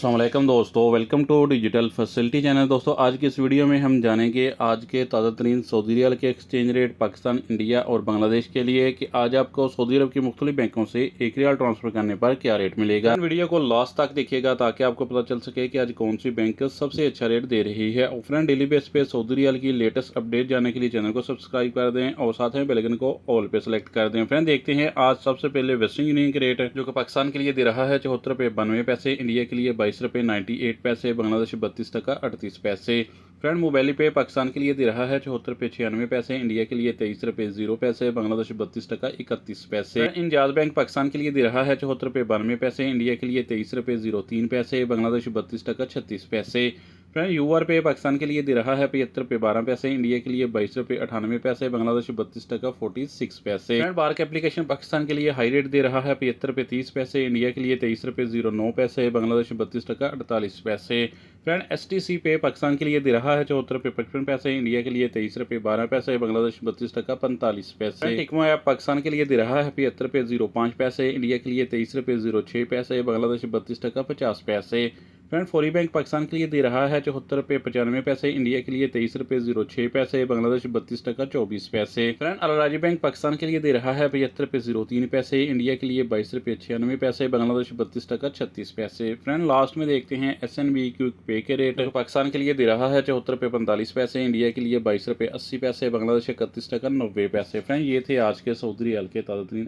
अस्सलाम वालेकुम दोस्तों, welcome to digital facility channel. दोस्तों आज की इस वीडियो में हम जानेंगे आज के ताज़ा तरीन सऊदी रियाल के एक्सचेंज रेट पाकिस्तान, इंडिया और बांग्लादेश के लिए कि आज आपको सऊदी अरब की मुख्तलिफ बैंकों से एक रियाल ट्रांसफ़र करने पर क्या रेट मिलेगा। वीडियो को लास्ट तक देखिएगा ताकि आपको पता चल सके कि आज कौन सी बैंक सबसे अच्छा रेट दे रही है। और फ्रेंड, डेली बेस पे सऊदी रियाल की लेटेस्ट अपडेट जानने के लिए चैनल को सब्सक्राइब कर दें और साथ में बेल आइकन को ऑल पे सेलेक्ट कर दें। फ्रेंड, देखते हैं आज सबसे पहले वेस्टर्न यूनियन के रेट जो कि पाकिस्तान के लिए दे रहा है 74 रुपये 92 पैसे, इंडिया के लिए 22 रुपये 98 पैसे, बांग्लादेश 32 टका 38 पैसे। फ्रेंड, मोबाइल पे पाकिस्तान के लिए दे रहा है 74 रुपये 96 पैसे, इंडिया के लिए 23 रुपये 0 पैसे, बांग्लादेश 32 टका 31 पैसे। इंजाज बैंक पाकिस्तान के लिए दे रहा है 74 रुपये 92 पैसे, इंडिया के लिए 23 रुपये 03 पैसे, बांग्लादेश 32 टका 36 पैसे। फ्रेंड, यूआर पे पाकिस्तान के लिए दे रहा है 75 रुपये 12 पैसे, इंडिया के लिए 22 रुपये 98 पैसे, बांग्लादेश 32 टका 46 पैसे। फ्रेंड, बार का एप्लीकेशन पाकिस्तान के लिए हाई रेट दे रहा है 75 रुपये 30 पैसे, इंडिया के लिए 23 रुपये 09 पैसे, बांग्लादेश 32 टका 48 पैसे। फ्रेंड, एसटीसी पे पाकिस्तान के लिए दे रहा है 74 रुपये 55 पैसे, इंडिया के लिए 23 रुपये 12 पैसे, बांग्लादेश 32 टका 45 पैसे। टिकमो ऐप पाकिस्तान के लिए दे रहा है 75 रुपये 05 पैसे, इंडिया के लिए 23 रुपये 06 पैसे, बांग्लादेश 32 टका 50 पैसे। फ्रेंड, फौरी बैंक पाकिस्तान के लिए दे रहा है 74 रुपये 95 पैसे, इंडिया के लिए 23 रुपये 06 पैसे, बांग्लादेश 32 टका 24 पैसे। फ्रेंड, अल-राजी बैंक पाकिस्तान के लिए दे रहा है 75 रुपये 03 पैसे, इंडिया के लिए 22 रुपये 96 पैसे, बांग्लादेश 32 टका 36 पैसे। फ्रेंड, लास्ट में देखते हैं SNB क्विक पे के रेट तो पाकिस्तान के लिए दे रहा है 74 रुपये 45 पैसे, इंडिया के लिए 22 रुपये 80 पैसे, बांग्लादेश 31 टका 90 पैसे। फ्रेंड, ये थे आज के सऊदी रियाल के ताज़ा तरीन